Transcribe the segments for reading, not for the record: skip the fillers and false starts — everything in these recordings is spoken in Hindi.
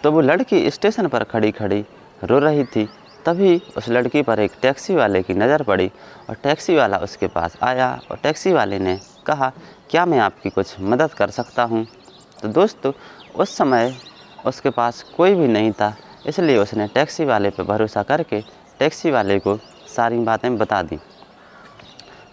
तो वो लड़की स्टेशन पर खड़ी खड़ी रो रही थी। तभी उस लड़की पर एक टैक्सी वाले की नज़र पड़ी और टैक्सी वाला उसके पास आया और टैक्सी वाले ने कहा, क्या मैं आपकी कुछ मदद कर सकता हूँ। तो दोस्तों उस समय उसके पास कोई भी नहीं था, इसलिए उसने टैक्सी वाले पर भरोसा करके टैक्सी वाले को सारी बातें बता दी।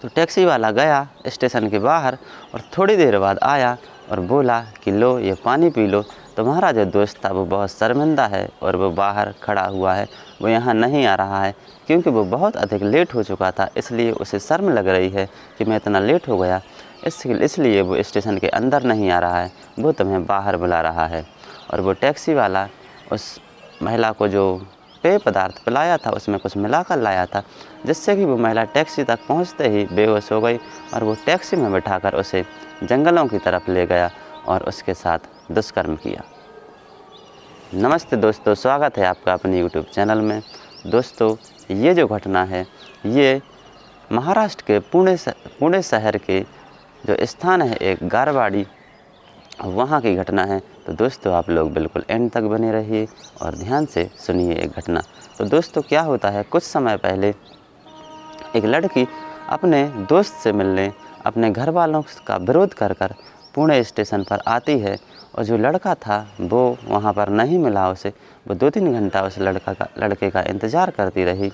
तो टैक्सी वाला गया स्टेशन के बाहर और थोड़ी देर बाद आया और बोला कि लो ये पानी पी लो, तुम्हारा जो दोस्त था वो बहुत शर्मिंदा है और वो बाहर खड़ा हुआ है, वो यहाँ नहीं आ रहा है क्योंकि वो बहुत अधिक लेट हो चुका था, इसलिए उसे शर्म लग रही है कि मैं इतना लेट हो गया, इसलिए वो स्टेशन के अंदर नहीं आ रहा है, वो तुम्हें बाहर बुला रहा है। और वो टैक्सी वाला उस महिला को जो पेय पदार्थ पिलाया था उसमें कुछ मिलाकर लाया था, जिससे कि वो महिला टैक्सी तक पहुंचते ही बेहोश हो गई और वो टैक्सी में बिठाकर उसे जंगलों की तरफ ले गया और उसके साथ दुष्कर्म किया। नमस्ते दोस्तों, स्वागत है आपका अपने यूट्यूब चैनल में। दोस्तों ये जो घटना है ये महाराष्ट्र के पुणे शहर के जो स्थान है एक गारवाड़ी, वहाँ की घटना है। तो दोस्तों आप लोग बिल्कुल एंड तक बने रहिए और ध्यान से सुनिए एक घटना। तो दोस्तों क्या होता है, कुछ समय पहले एक लड़की अपने दोस्त से मिलने अपने घर वालों का विरोध कर पुणे स्टेशन पर आती है और जो लड़का था वो वहाँ पर नहीं मिला उसे। वो 2-3 घंटा उस लड़के का इंतज़ार करती रही,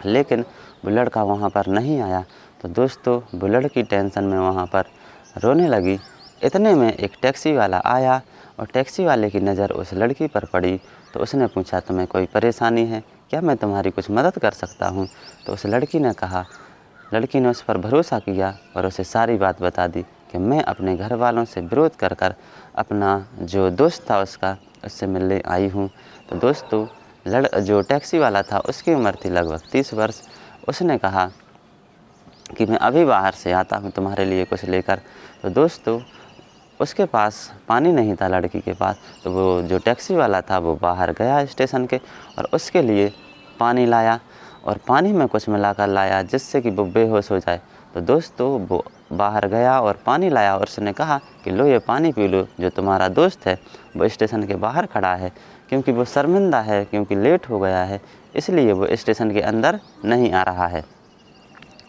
लेकिन वो लड़का वहाँ पर नहीं आया। तो दोस्तों वो लड़की टेंशन में वहाँ पर रोने लगी। इतने में एक टैक्सी वाला आया और टैक्सी वाले की नज़र उस लड़की पर पड़ी। तो उसने पूछा, तुम्हें कोई परेशानी है क्या, मैं तुम्हारी कुछ मदद कर सकता हूँ। तो उस लड़की ने उस पर भरोसा किया और उसे सारी बात बता दी कि मैं अपने घर वालों से विरोध कर अपना जो दोस्त था उससे मिलने आई हूँ। तो दोस्तों जो टैक्सी वाला था उसकी उम्र थी लगभग 30 वर्ष। उसने कहा कि मैं अभी बाहर से आता हूँ तुम्हारे लिए कुछ लेकर। तो दोस्तों उसके पास पानी नहीं था लड़की के पास, तो वो जो टैक्सी वाला था वो बाहर गया स्टेशन के और उसके लिए पानी लाया और पानी में कुछ मिलाकर लाया जिससे कि वो बेहोश हो जाए। तो दोस्तों वो बाहर गया और पानी लाया और उसने कहा कि लो ये पानी पी लो, जो तुम्हारा दोस्त है वो स्टेशन के बाहर खड़ा है क्योंकि वो शर्मिंदा है, क्योंकि लेट हो गया है, इसलिए वो स्टेशन के अंदर नहीं आ रहा है।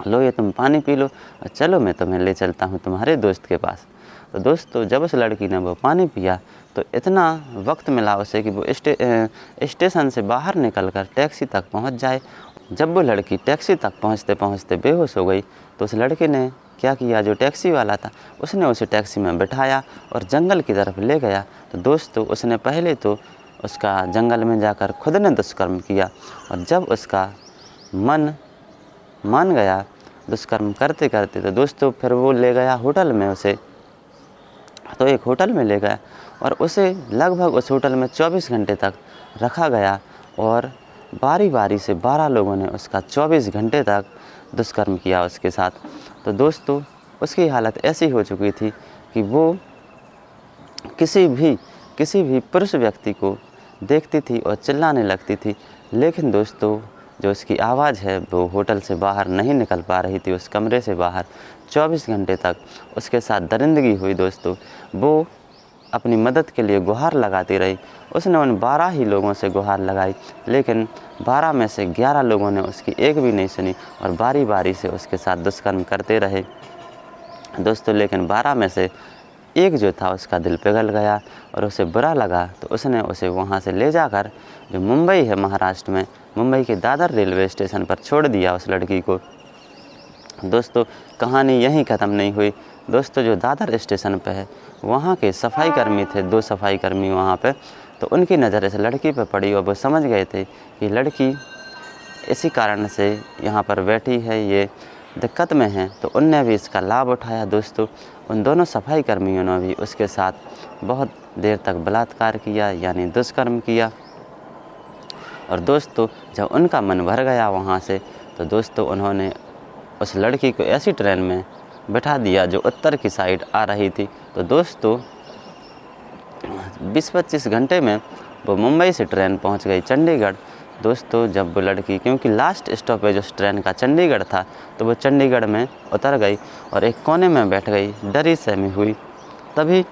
लो ये तुम पानी पी लो और चलो मैं तुम्हें ले चलता हूँ तुम्हारे दोस्त के पास। तो दोस्तों जब उस लड़की ने वो पानी पिया तो इतना वक्त मिला उसे कि वो स्टेशन से बाहर निकलकर टैक्सी तक पहुँच जाए। जब वो लड़की टैक्सी तक पहुँचते पहुँचते बेहोश हो गई तो उस लड़के ने क्या किया, जो टैक्सी वाला था उसने उसे टैक्सी में बिठाया और जंगल की तरफ ले गया। तो दोस्तों उसने पहले तो उसका जंगल में जाकर खुद ने दुष्कर्म किया और जब उसका मन मान गया दुष्कर्म करते करते तो दोस्तों फिर वो ले गया होटल में उसे। तो एक होटल में ले गया और उसे लगभग उस होटल में 24 घंटे तक रखा गया और बारी बारी से 12 लोगों ने उसका 24 घंटे तक दुष्कर्म किया उसके साथ। तो दोस्तों उसकी हालत ऐसी हो चुकी थी कि वो किसी भी पुरुष व्यक्ति को देखती थी और चिल्लाने लगती थी, लेकिन दोस्तों जो उसकी आवाज़ है वो होटल से बाहर नहीं निकल पा रही थी, उस कमरे से बाहर 24 घंटे तक उसके साथ दरिंदगी हुई। दोस्तों वो अपनी मदद के लिए गुहार लगाती रही। उसने उन 12 ही लोगों से गुहार लगाई, लेकिन 12 में से 11 लोगों ने उसकी एक भी नहीं सुनी और बारी बारी से उसके साथ दुष्कर्म करते रहे दोस्तों। लेकिन 12 में से एक जो था उसका दिल पिघल गया और उसे बुरा लगा, तो उसने उसे वहाँ से ले जाकर जो मुंबई है महाराष्ट्र में, मुंबई के दादर रेलवे स्टेशन पर छोड़ दिया उस लड़की को। दोस्तों कहानी यहीं ख़त्म नहीं हुई। दोस्तों जो दादर स्टेशन पे है वहाँ के सफाई कर्मी थे, 2 सफाई कर्मी वहाँ पे, तो उनकी नज़र इस लड़की पे पड़ी और वो समझ गए थे कि लड़की इसी कारण से यहाँ पर बैठी है, ये दिक्कत में है, तो उनने भी इसका लाभ उठाया। दोस्तों उन दोनों सफाई कर्मियों ने भी उसके साथ बहुत देर तक बलात्कार किया, यानी दुष्कर्म किया। और दोस्तों जब उनका मन भर गया वहाँ से, तो दोस्तों उन्होंने उस लड़की को ऐसी ट्रेन में बैठा दिया जो उत्तर की साइड आ रही थी। तो दोस्तों 20-25 घंटे में वो मुंबई से ट्रेन पहुँच गई चंडीगढ़। दोस्तों जब वो लड़की, क्योंकि लास्ट स्टॉपेज उस ट्रेन का चंडीगढ़ था, तो वो चंडीगढ़ में उतर गई और एक कोने में बैठ गई, डरी सहमी हुई। तभी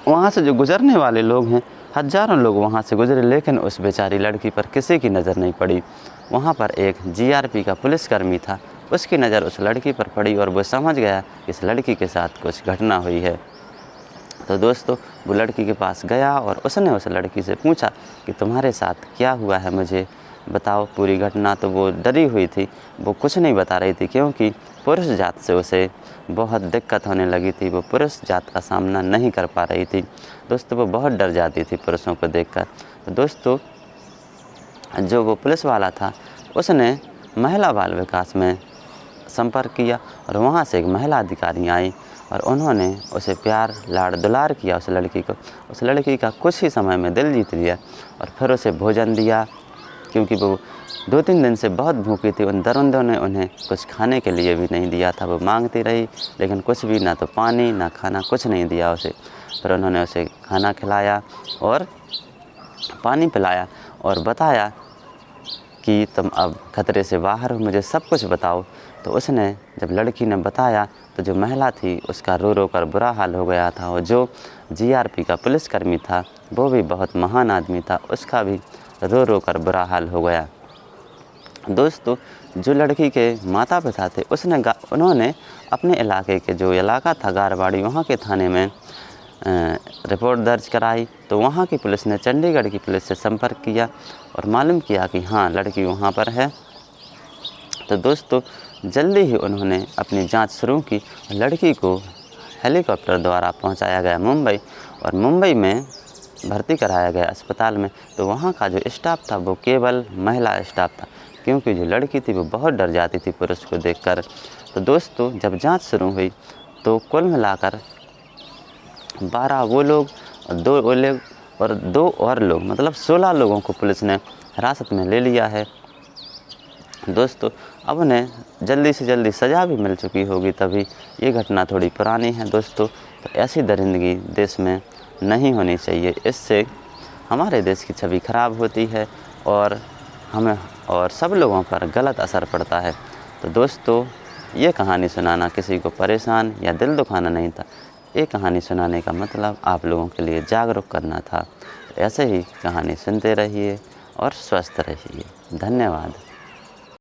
वहाँ से जो गुज़रने वाले लोग हैं, हज़ारों लोग वहाँ से गुज़रे, लेकिन उस बेचारी लड़की पर किसी की नज़र नहीं पड़ी। वहाँ पर एक जीआरपी का पुलिसकर्मी था, उसकी नज़र उस लड़की पर पड़ी और वो समझ गया कि इस लड़की के साथ कुछ घटना हुई है। तो दोस्तों, वो लड़की के पास गया और उसने उस लड़की से पूछा कि तुम्हारे साथ क्या हुआ है, मुझे बताओ पूरी घटना। तो वो डरी हुई थी, वो कुछ नहीं बता रही थी, क्योंकि पुरुष जात से उसे बहुत दिक्कत होने लगी थी। वो पुरुष जात का सामना नहीं कर पा रही थी। दोस्तों, वो बहुत डर जाती थी पुरुषों को देखकर। तो दोस्तों, जो वो पुलिस वाला था, उसने महिला बाल विकास में संपर्क किया और वहाँ से एक महिला अधिकारी आई और उन्होंने उसे प्यार लाड़ दुलार किया उस लड़की को। उस लड़की का कुछ ही समय में दिल जीत लिया और फिर उसे भोजन दिया, क्योंकि वो 2-3 दिन से बहुत भूखी थी। उन दरिंदों ने उन्हें कुछ खाने के लिए भी नहीं दिया था। वो मांगती रही, लेकिन कुछ भी, ना तो पानी ना खाना, कुछ नहीं दिया उसे। फिर उन्होंने उसे खाना खिलाया और पानी पिलाया और बताया कि तुम अब खतरे से बाहर हो, मुझे सब कुछ बताओ। तो उसने, जब लड़की ने बताया, तो जो महिला थी उसका रो रो कर बुरा हाल हो गया था। और जो जीआरपी का पुलिसकर्मी था, वो भी बहुत महान आदमी था, उसका भी रो रो कर बुरा हाल हो गया। दोस्तों, जो लड़की के माता पिता थे, उन्होंने अपने इलाके के, जो इलाका था गारवाड़ी, वहाँ के थाने में रिपोर्ट दर्ज कराई। तो वहाँ की पुलिस ने चंडीगढ़ की पुलिस से संपर्क किया और मालूम किया कि हाँ, लड़की वहाँ पर है। तो दोस्तों, जल्दी ही उन्होंने अपनी जांच शुरू की। लड़की को हेलीकॉप्टर द्वारा पहुंचाया गया मुंबई और मुंबई में भर्ती कराया गया अस्पताल में। तो वहाँ का जो स्टाफ था, वो केवल महिला स्टाफ था, क्योंकि जो लड़की थी वो बहुत डर जाती थी पुरुष को देखकर। तो दोस्तों, जब जांच शुरू हुई तो कुल मिलाकर 12 वो लोग और 2 वो लोग और 2 और लोग, मतलब 16 लोगों को पुलिस ने हिरासत में ले लिया है। दोस्तों, अब उन्हें जल्दी से जल्दी सज़ा भी मिल चुकी होगी, तभी ये घटना थोड़ी पुरानी है दोस्तों। तो ऐसी दरिंदगी देश में नहीं होनी चाहिए, इससे हमारे देश की छवि खराब होती है और हमें और सब लोगों पर गलत असर पड़ता है। तो दोस्तों, ये कहानी सुनाना किसी को परेशान या दिल दुखाना नहीं था। ये कहानी सुनाने का मतलब आप लोगों के लिए जागरूक करना था। ऐसे ही कहानी सुनते रहिए और स्वस्थ रहिए। धन्यवाद।